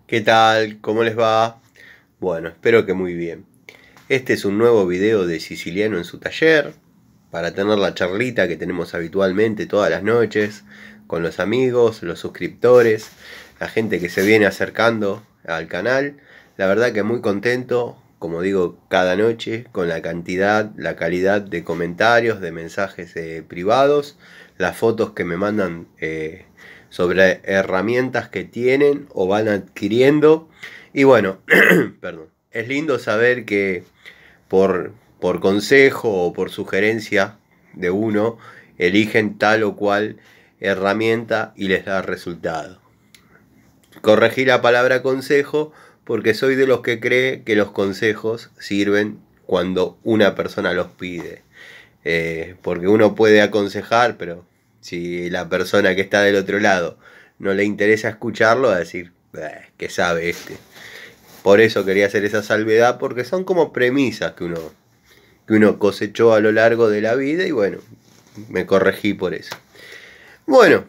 ¿Qué tal? ¿Cómo les va? Bueno, espero que muy bien. Este es un nuevo video de Siciliano en su taller, para tener la charlita que tenemos habitualmente todas las noches, con los amigos, los suscriptores, la gente que se viene acercando al canal. La verdad que muy contento, como digo, cada noche, con la cantidad, la calidad de comentarios, de mensajes privados, las fotos que me mandan sobre herramientas que tienen o van adquiriendo. Y bueno, perdón, es lindo saber que por consejo o por sugerencia de uno eligen tal o cual herramienta y les da resultado. Corregí la palabra consejo porque soy de los que cree que los consejos sirven cuando una persona los pide. Porque uno puede aconsejar, pero si la persona que está del otro lado no le interesa escucharlo, va a decir, ¿qué sabe este? Por eso quería hacer esa salvedad, porque son como premisas que uno cosechó a lo largo de la vida y bueno, me corregí por eso. Bueno,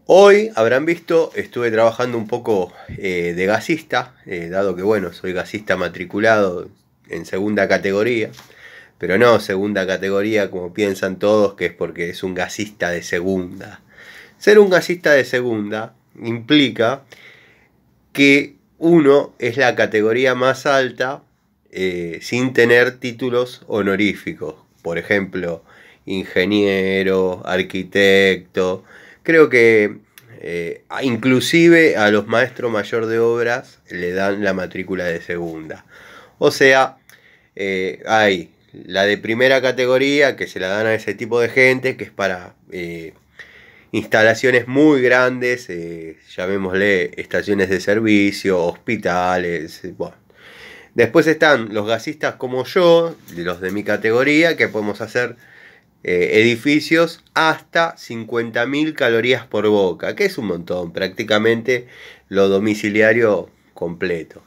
hoy habrán visto, estuve trabajando un poco de gasista, dado que bueno, soy gasista matriculado en segunda categoría, pero no segunda categoría como piensan todos, que es porque es un gasista de segunda. Ser un gasista de segunda implica que uno es la categoría más alta sin tener títulos honoríficos. Por ejemplo, ingeniero, arquitecto. Creo que inclusive a los maestros mayor de obras le dan la matrícula de segunda. O sea, hay la de primera categoría que se la dan a ese tipo de gente, que es para instalaciones muy grandes, llamémosle estaciones de servicio, hospitales, bueno. Después están los gasistas como yo, los de mi categoría, que podemos hacer edificios hasta 50.000 calorías por boca, que es un montón, prácticamente lo domiciliario completo.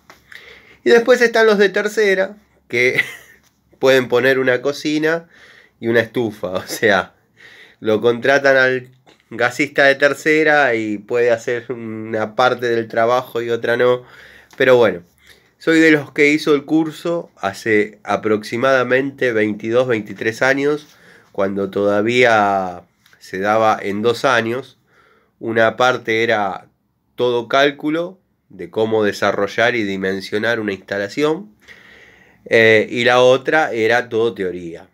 Y después están los de tercera, que pueden poner una cocina y una estufa, o sea, lo contratan al gasista de tercera y puede hacer una parte del trabajo y otra no, pero bueno. Soy de los que hizo el curso hace aproximadamente 22, 23 años, cuando todavía se daba en 2 años. Una parte era todo cálculo de cómo desarrollar y dimensionar una instalación, y la otra era todo teoría.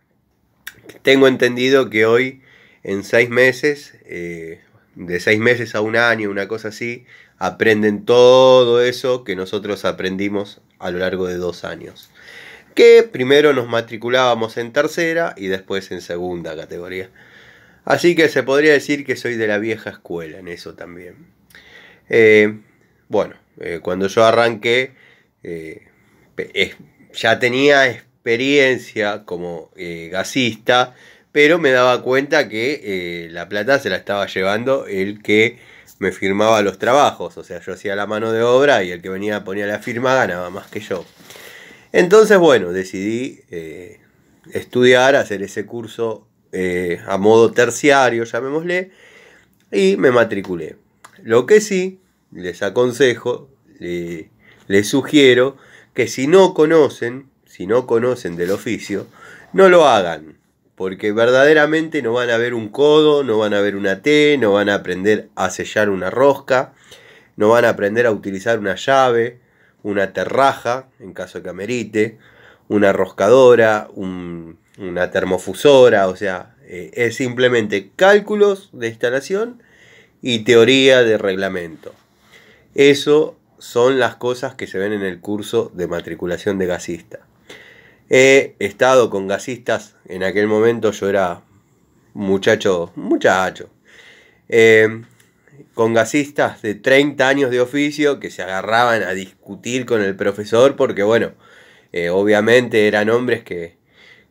Tengo entendido que hoy en 6 meses, de 6 meses a un año, una cosa así, aprenden todo eso que nosotros aprendimos a lo largo de 2 años. Que primero nos matriculábamos en tercera y después en segunda categoría. Así que se podría decir que soy de la vieja escuela en eso también. Bueno, cuando yo arranqué, ya tenía experiencia como gasista, pero me daba cuenta que la plata se la estaba llevando el que me firmaba los trabajos. O sea, yo hacía la mano de obra y el que venía ponía la firma ganaba más que yo. Entonces, bueno, decidí estudiar, hacer ese curso a modo terciario, llamémosle, y me matriculé. Lo que sí, les aconsejo, les sugiero que si no conocen del oficio, no lo hagan. Porque verdaderamente no van a ver un codo, no van a ver una T, no van a aprender a sellar una rosca, no van a aprender a utilizar una llave, una terraja, en caso de que amerite, una roscadora, una termofusora, o sea, es simplemente cálculos de instalación y teoría de reglamento. Eso son las cosas que se ven en el curso de matriculación de gasista. He estado con gasistas, en aquel momento yo era muchacho, con gasistas de 30 años de oficio que se agarraban a discutir con el profesor porque bueno, obviamente eran hombres que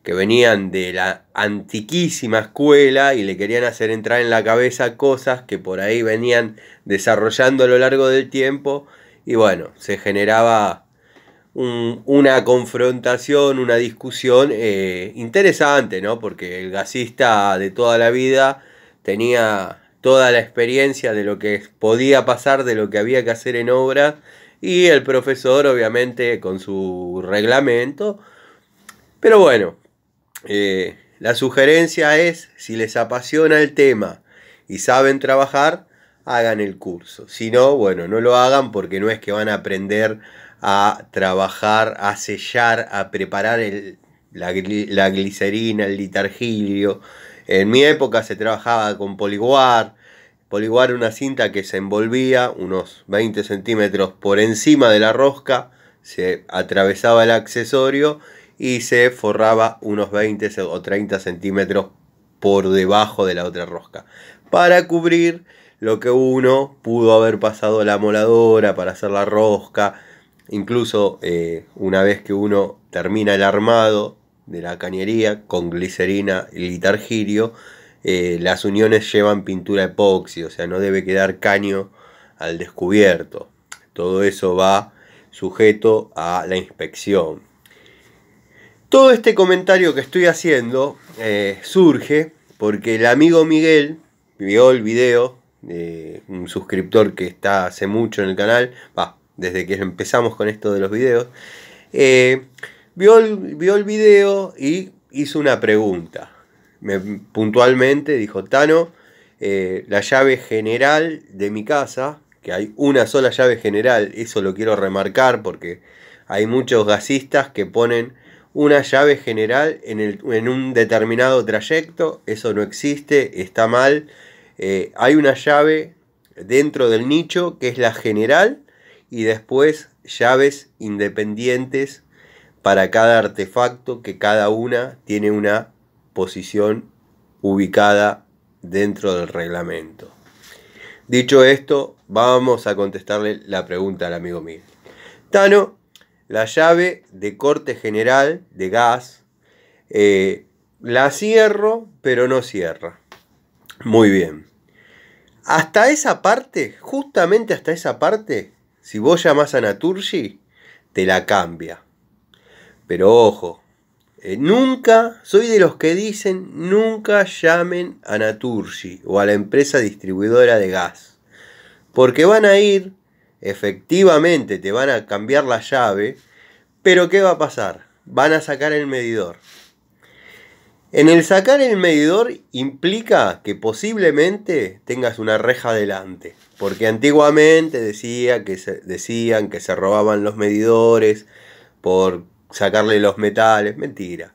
venían de la antiquísima escuela y le querían hacer entrar en la cabeza cosas que por ahí venían desarrollando a lo largo del tiempo y bueno, se generaba una confrontación, una discusión interesante, ¿no? Porque el gasista de toda la vida tenía toda la experiencia de lo que podía pasar, de lo que había que hacer en obra, y el profesor obviamente con su reglamento. Pero bueno, la sugerencia es, si les apasiona el tema y saben trabajar, hagan el curso. Si no, bueno, no lo hagan, porque no es que van a aprender a trabajar, a sellar, a preparar la glicerina, el litargilio. En mi época se trabajaba con poliguar. Poliguar era una cinta que se envolvía unos 20 centímetros por encima de la rosca, se atravesaba el accesorio y se forraba unos 20 o 30 centímetros por debajo de la otra rosca, para cubrir lo que uno pudo haber pasado la moladora para hacer la rosca. Incluso una vez que uno termina el armado de la cañería con glicerina y litargirio, las uniones llevan pintura epoxi, o sea, no debe quedar caño al descubierto. Todo eso va sujeto a la inspección. Todo este comentario que estoy haciendo surge porque el amigo Miguel vio el video, un suscriptor que está hace mucho en el canal, desde que empezamos con esto de los videos, vio el video y hizo una pregunta. Puntualmente dijo: Tano, la llave general de mi casa, que hay una sola llave general, eso lo quiero remarcar porque hay muchos gasistas que ponen una llave general en un determinado trayecto. Eso no existe, está mal. Hay una llave dentro del nicho que es la general, y después llaves independientes para cada artefacto, que cada una tiene una posición ubicada dentro del reglamento. Dicho esto, vamos a contestarle la pregunta al amigo Miguel. Tano, la llave de corte general de gas, la cierro, pero no cierra. Muy bien. Hasta esa parte, justamente hasta esa parte, si vos llamás a Naturgy, te la cambia. Pero ojo, nunca, soy de los que dicen, nunca llamen a Naturgy o a la empresa distribuidora de gas. Porque van a ir, efectivamente te van a cambiar la llave, pero ¿qué va a pasar? Van a sacar el medidor. En el sacar el medidor implica que posiblemente tengas una reja delante. Porque antiguamente decían que se robaban los medidores por sacarle los metales. Mentira.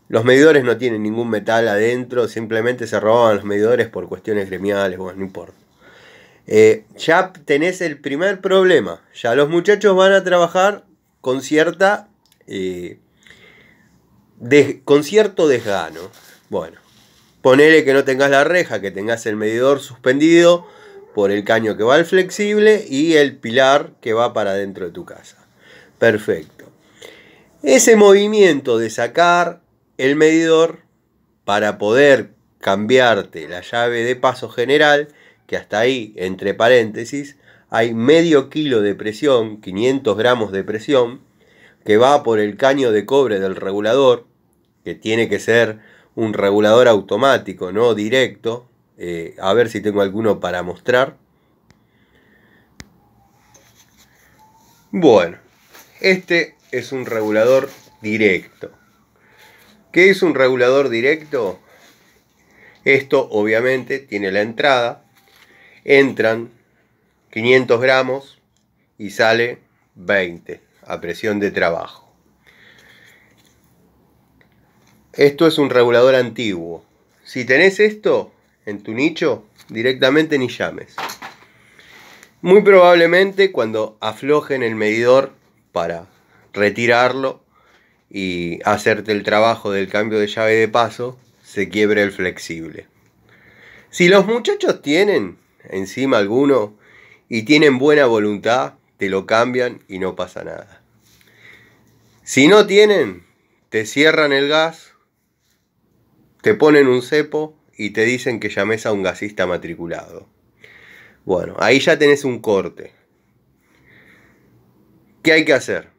Los medidores no tienen ningún metal adentro, simplemente se robaban los medidores por cuestiones gremiales, bueno, no importa. Ya tenés el primer problema. Ya los muchachos van a trabajar con cierta con cierto desgano. Bueno, ponele que no tengas la reja, que tengas el medidor suspendido por el caño que va al flexible y el pilar que va para dentro de tu casa. Perfecto. Ese movimiento de sacar el medidor para poder cambiarte la llave de paso general, que hasta ahí, entre paréntesis, hay medio kilo de presión, 500 gramos de presión, que va por el caño de cobre del regulador, que tiene que ser un regulador automático, no directo. A ver si tengo alguno para mostrar. Bueno, este es un regulador directo. ¿Qué es un regulador directo? Esto obviamente tiene la entrada, entran 500 gramos y sale 20 a presión de trabajo. Esto es un regulador antiguo. Si tenés esto en tu nicho, directamente ni llames. Muy probablemente cuando aflojen el medidor para retirarlo y hacerte el trabajo del cambio de llave de paso, se quiebre el flexible. Si los muchachos tienen encima alguno y tienen buena voluntad, te lo cambian y no pasa nada. Si no tienen, te cierran el gas, te ponen un cepo y te dicen que llames a un gasista matriculado. Bueno, ahí ya tenés un corte. ¿Qué hay que hacer?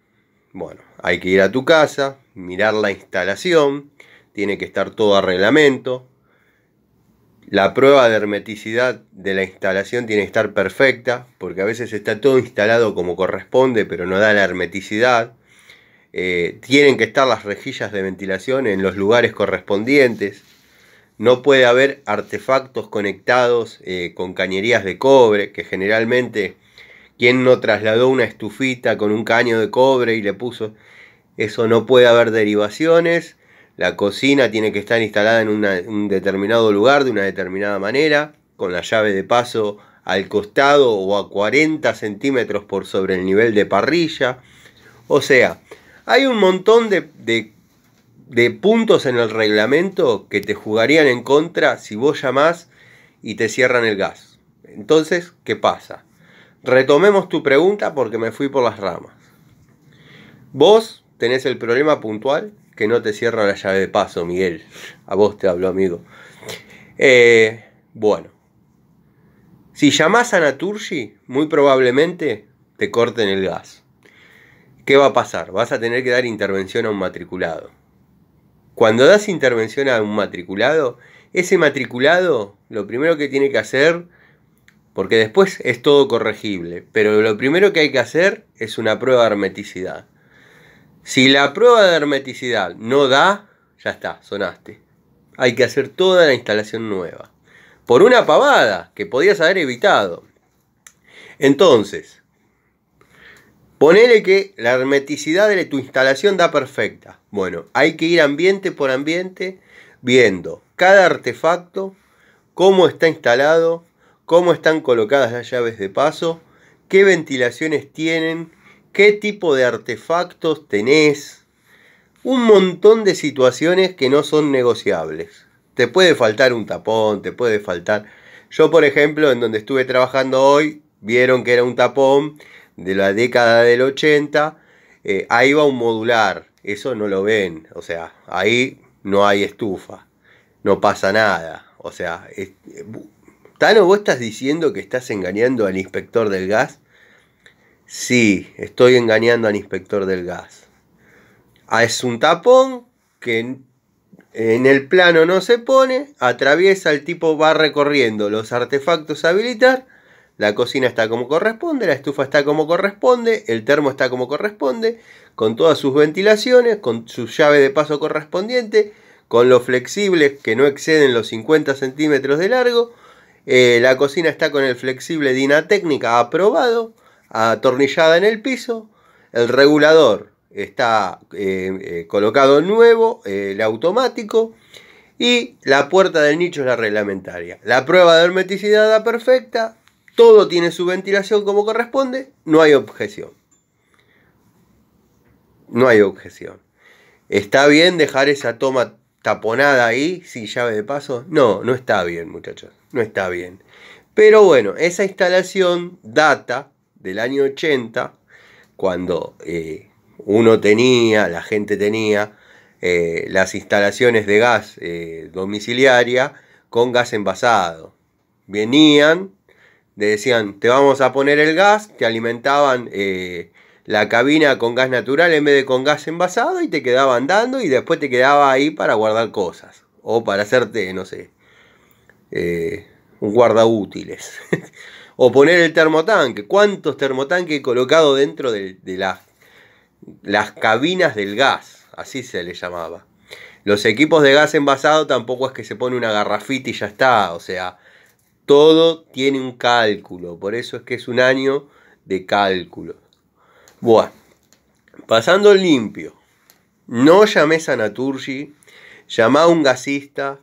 Bueno, hay que ir a tu casa, mirar la instalación, tiene que estar todo a reglamento. La prueba de hermeticidad de la instalación tiene que estar perfecta, porque a veces está todo instalado como corresponde, pero no da la hermeticidad. Tienen que estar las rejillas de ventilación en los lugares correspondientes. No puede haber artefactos conectados con cañerías de cobre, que generalmente quien no trasladó una estufita con un caño de cobre y le puso. Eso no puede haber derivaciones. La cocina tiene que estar instalada en un determinado lugar de una determinada manera, con la llave de paso al costado o a 40 centímetros por sobre el nivel de parrilla. O sea, hay un montón de puntos en el reglamento que te jugarían en contra si vos llamás y te cierran el gas. Entonces, ¿qué pasa? Retomemos tu pregunta porque me fui por las ramas. Vos tenés el problema puntual que no te cierra la llave de paso, Miguel. A vos te hablo, amigo. Bueno. Si llamás a Naturgy, muy probablemente te corten el gas. ¿Qué va a pasar? Vas a tener que dar intervención a un matriculado. Cuando das intervención a un matriculado, ese matriculado lo primero que tiene que hacer, porque después es todo corregible, pero lo primero que hay que hacer es una prueba de hermeticidad. Si la prueba de hermeticidad no da, ya está, sonaste. Hay que hacer toda la instalación nueva. Por una pavada que podías haber evitado. Entonces, ponele que la hermeticidad de tu instalación da perfecta. Bueno, hay que ir ambiente por ambiente viendo cada artefacto, cómo está instalado, cómo están colocadas las llaves de paso, qué ventilaciones tienen, qué tipo de artefactos tenés. Un montón de situaciones que no son negociables. Te puede faltar un tapón, te puede faltar. Yo, por ejemplo, en donde estuve trabajando hoy, vieron que era un tapón de la década del 80. Ahí va un modular. Eso no lo ven. O sea, ahí no hay estufa. No pasa nada. O sea, Tano, ¿vos estás diciendo que estás engañando al inspector del gas? Sí, estoy engañando al inspector del gas. Es un tapón que en el plano no se pone, atraviesa, el tipo va recorriendo los artefactos a habilitar, la cocina está como corresponde, la estufa está como corresponde, el termo está como corresponde, con todas sus ventilaciones, con su llave de paso correspondiente, con los flexibles que no exceden los 50 centímetros de largo. La cocina está con el flexible Dinatécnica aprobado, atornillada en el piso, el regulador está colocado nuevo, el automático, y la puerta del nicho es la reglamentaria. La prueba de hermeticidad da perfecta, todo tiene su ventilación como corresponde, no hay objeción. No hay objeción. ¿Está bien dejar esa toma taponada ahí sin llave de paso? No, no está bien, muchachos, no está bien. Pero bueno, esa instalación data del año 80, cuando la gente tenía las instalaciones de gas domiciliaria con gas envasado. Venían, le decían, te vamos a poner el gas, te alimentaban la cabina con gas natural en vez de con gas envasado y te quedaban dando y después te quedaba ahí para guardar cosas. O para hacerte, no sé, un guardaútiles. O poner el termotanque. ¿Cuántos termotanques he colocado dentro de las cabinas del gas? Así se le llamaba. Los equipos de gas envasado tampoco es que se pone una garrafita y ya está. O sea, todo tiene un cálculo. Por eso es que es un año de cálculo. Bueno, pasando limpio. No llames a Naturgy. Llama a un gasista.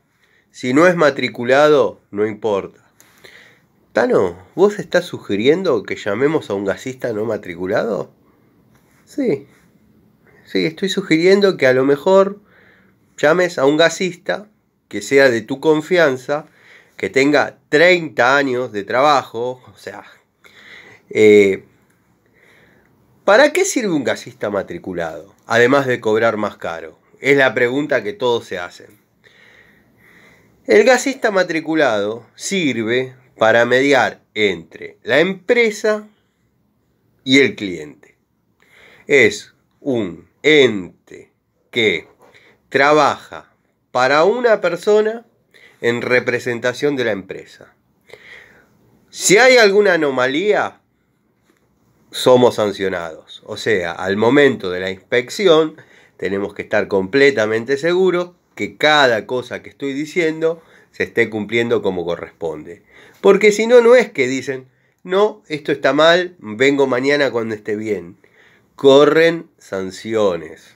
Si no es matriculado, no importa. Tano, ¿vos estás sugiriendo que llamemos a un gasista no matriculado? Sí, estoy sugiriendo que a lo mejor llames a un gasista que sea de tu confianza, que tenga 30 años de trabajo, o sea, ¿para qué sirve un gasista matriculado? Además de cobrar más caro. Es la pregunta que todos se hacen. El gasista matriculado sirve para mediar entre la empresa y el cliente. Es un ente que trabaja para una persona, en representación de la empresa. Si hay alguna anomalía, somos sancionados. O sea, al momento de la inspección tenemos que estar completamente seguros que cada cosa que estoy diciendo se esté cumpliendo como corresponde. Porque si no, no es que dicen, no, esto está mal, vengo mañana cuando esté bien. Corren sanciones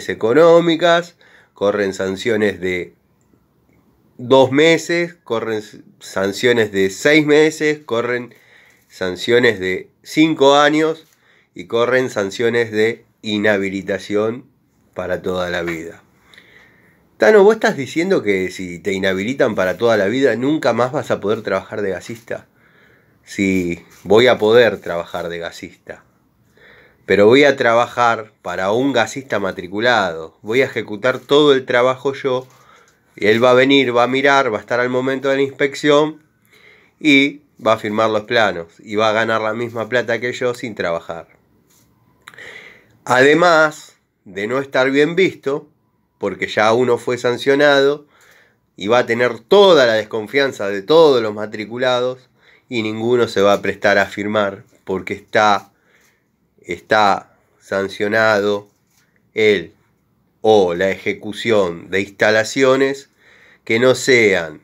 económicas, corren sanciones de 2 meses, corren sanciones de 6 meses, corren sanciones de 5 años y corren sanciones de inhabilitación para toda la vida. Tano, ¿vos estás diciendo que si te inhabilitan para toda la vida nunca más vas a poder trabajar de gasista? Sí, voy a poder trabajar de gasista, pero voy a trabajar para un gasista matriculado. Voy a ejecutar todo el trabajo yo y él va a venir, va a mirar, va a estar al momento de la inspección y va a firmar los planos y va a ganar la misma plata que yo sin trabajar. Además de no estar bien visto, porque ya uno fue sancionado y va a tener toda la desconfianza de todos los matriculados y ninguno se va a prestar a firmar porque está sancionado él o la ejecución de instalaciones que no sean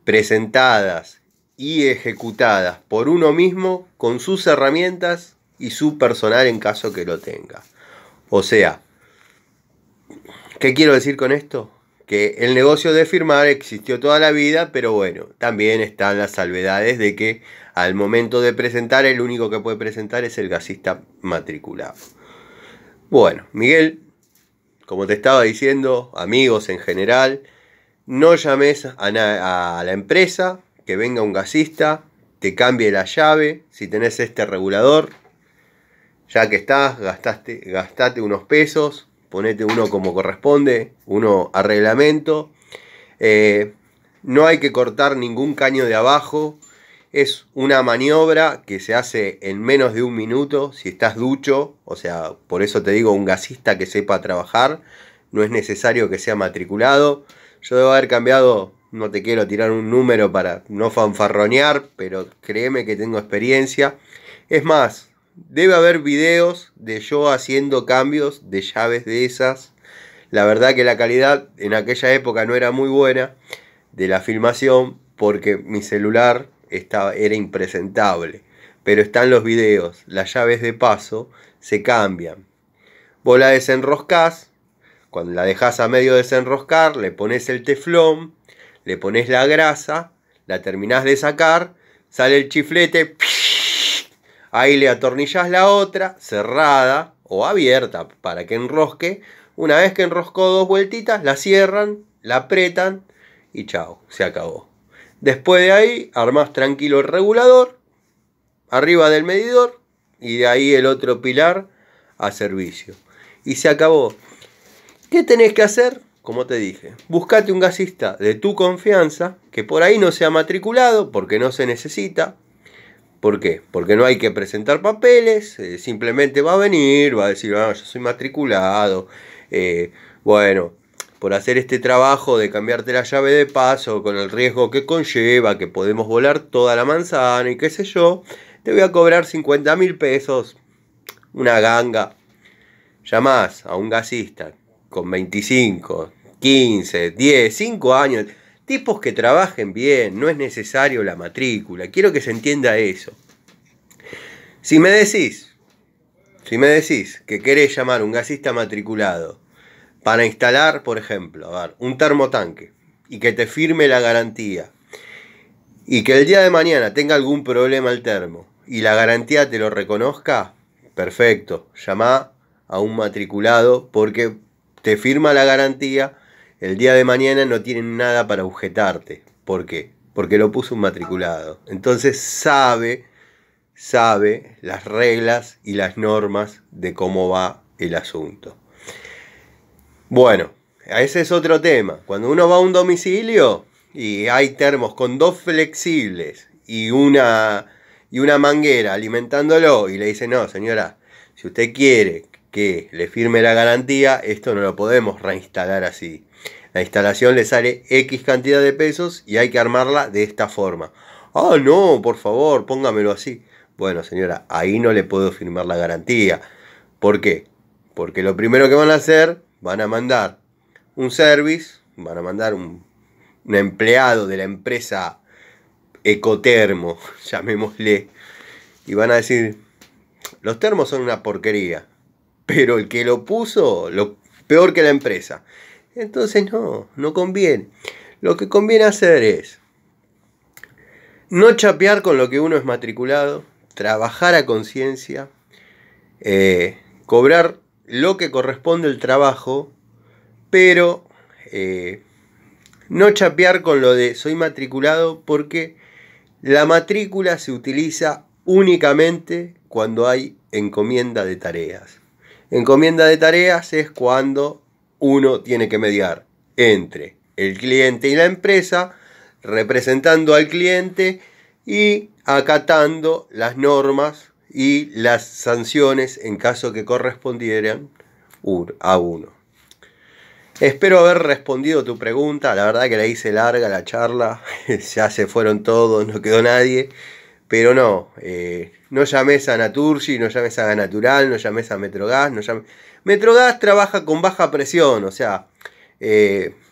presentadas y ejecutadas por uno mismo con sus herramientas y su personal en caso que lo tenga. O sea, ¿qué quiero decir con esto? Que el negocio de firmar existió toda la vida, pero bueno, también están las salvedades de que al momento de presentar, el único que puede presentar es el gasista matriculado. Bueno, Miguel, como te estaba diciendo, amigos en general, no llames a la empresa, que venga un gasista, te cambie la llave, si tenés este regulador, ya que estás, gastate unos pesos, ponete uno como corresponde, uno a reglamento. No hay que cortar ningún caño de abajo, es una maniobra que se hace en menos de 1 minuto si estás ducho, o sea, por eso te digo, un gasista que sepa trabajar, no es necesario que sea matriculado. Yo debo haber cambiado, no te quiero tirar un número para no fanfarronear, pero créeme que tengo experiencia. Es más, debe haber videos de yo haciendo cambios de llaves de esas. La verdad que la calidad en aquella época no era muy buena de la filmación porque mi celular era impresentable. Pero están los videos, las llaves de paso se cambian. Vos la desenroscás, cuando la dejás a medio desenroscar, le pones el teflón, le pones la grasa, la terminás de sacar, sale el chiflete, ahí le atornillás la otra, cerrada o abierta para que enrosque. Una vez que enroscó 2 vueltitas, la cierran, la apretan y chao, se acabó. Después de ahí, armás tranquilo el regulador, arriba del medidor, y de ahí el otro pilar a servicio. Y se acabó. ¿Qué tenés que hacer? Como te dije, buscate un gasista de tu confianza, que por ahí no sea matriculado, porque no se necesita. ¿Por qué? Porque no hay que presentar papeles, simplemente va a venir, va a decir, yo soy matriculado, bueno, por hacer este trabajo de cambiarte la llave de paso, con el riesgo que conlleva, que podemos volar toda la manzana y qué sé yo, te voy a cobrar 50.000 pesos, una ganga. Llamás a un gasista con 25, 15, 10, 5 años, tipos que trabajen bien, no es necesario la matrícula, quiero que se entienda eso. Si me decís que querés llamar a un gasista matriculado para instalar, por ejemplo, un termotanque y que te firme la garantía y que el día de mañana tenga algún problema el termo y la garantía te lo reconozca, perfecto, llamá a un matriculado porque te firma la garantía, el día de mañana no tienen nada para objetarte. ¿Por qué? Porque lo puso un matriculado. Entonces sabe las reglas y las normas de cómo va el asunto. Bueno, ese es otro tema. Cuando uno va a un domicilio y hay termos con 2 flexibles y una manguera alimentándolo y le dice, no señora, si usted quiere que le firme la garantía, esto no lo podemos reinstalar así. La instalación le sale X cantidad de pesos y hay que armarla de esta forma. Ah, no, por favor, póngamelo así. Bueno, señora, ahí no le puedo firmar la garantía. ¿Por qué? Porque lo primero que van a hacer, van a mandar un service, van a mandar un empleado de la empresa Ecotermo, llamémosle, y van a decir, los termos son una porquería, pero el que lo puso, peor que la empresa. Entonces no conviene. Lo que conviene hacer es no chapear con lo que uno es matriculado, trabajar a conciencia, cobrar lo que corresponde al trabajo, pero no chapear con lo de soy matriculado, porque la matrícula se utiliza únicamente cuando hay encomienda de tareas. Encomienda de tareas es cuando uno tiene que mediar entre el cliente y la empresa, representando al cliente y acatando las normas y las sanciones en caso que correspondieran a uno. Espero haber respondido tu pregunta. La verdad que la hice larga la charla, ya se fueron todos, no quedó nadie. Pero no llames a Naturgy, no llames a Gas Natural, no llames a Metrogas. Metrogas trabaja con baja presión, o sea,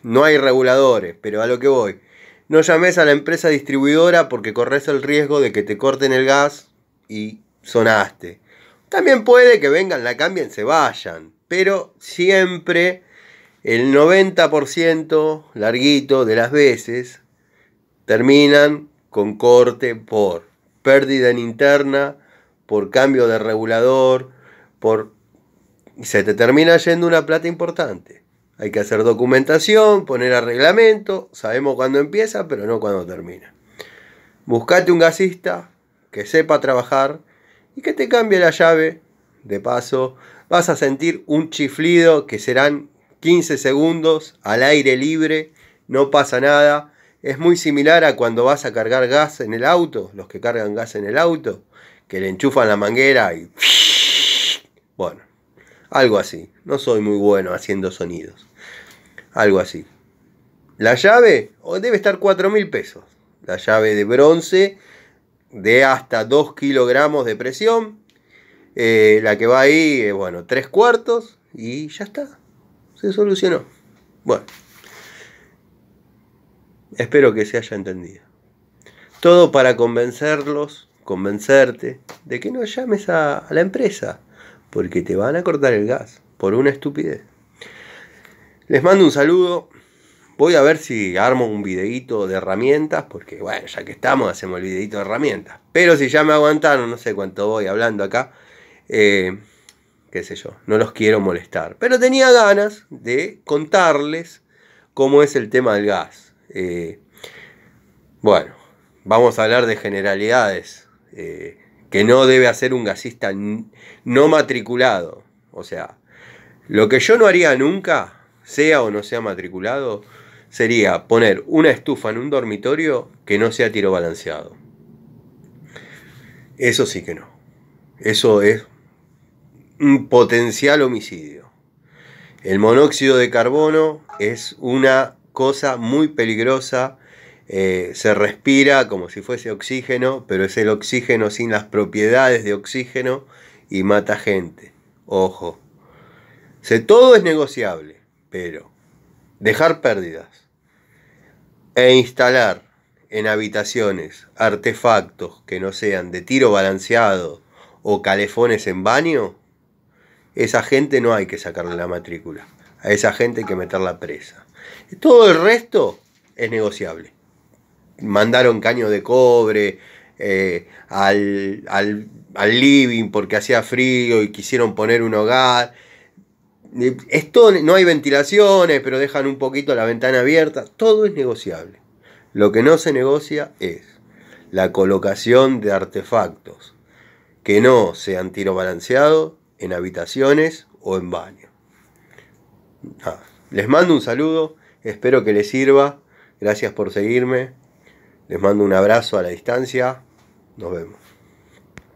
no hay reguladores, pero a lo que voy. No llames a la empresa distribuidora porque corres el riesgo de que te corten el gas y sonaste. También puede que vengan, la cambien, se vayan, pero siempre el 90% larguito de las veces terminan con corte por pérdida en interna, por cambio de regulador, se te termina yendo una plata importante. Hay que hacer documentación, poner a reglamento, sabemos cuándo empieza, pero no cuándo termina. Buscate un gasista que sepa trabajar y que te cambie la llave. De paso, vas a sentir un chiflido que serán 15 segundos al aire libre, no pasa nada. Es muy similar a cuando vas a cargar gas en el auto, los que cargan gas en el auto, que le enchufan la manguera y... Bueno, algo así. No soy muy bueno haciendo sonidos. Algo así. La llave debe estar 4.000 pesos. La llave de bronce de hasta 2 kilogramos de presión. La que va ahí, 3/4 y ya está. Se solucionó. Bueno. Espero que se haya entendido. Todo para convencerte de que no llames a la empresa, porque te van a cortar el gas por una estupidez. Les mando un saludo. Voy a ver si armo un videíto de herramientas, porque bueno, ya que estamos, hacemos el videíto de herramientas. Pero si ya me aguantaron, no sé cuánto voy hablando acá, qué sé yo, no los quiero molestar. Pero tenía ganas de contarles cómo es el tema del gas. Bueno, vamos a hablar de generalidades que no debe hacer un gasista no matriculado. O sea, lo que yo no haría nunca, sea o no sea matriculado, sería poner una estufa en un dormitorio que no sea tiro balanceado. Eso sí que no. Eso es un potencial homicidio. El monóxido de carbono es una cosa muy peligrosa. Se respira como si fuese oxígeno, pero es el oxígeno sin las propiedades de oxígeno y mata gente. Ojo. Todo es negociable, pero dejar pérdidas e instalar en habitaciones artefactos que no sean de tiro balanceado o calefones en baño, esa gente no hay que sacarle la matrícula. A esa gente hay que meterla presa. Todo el resto es negociable. Mandaron caño de cobre al living porque hacía frío y quisieron poner un hogar. Esto, no hay ventilaciones, pero dejan un poquito la ventana abierta. Todo es negociable. Lo que no se negocia es la colocación de artefactos que no sean tiro balanceado en habitaciones o en baño. Les mando un saludo, espero que les sirva. Gracias por seguirme. Les mando un abrazo a la distancia. Nos vemos.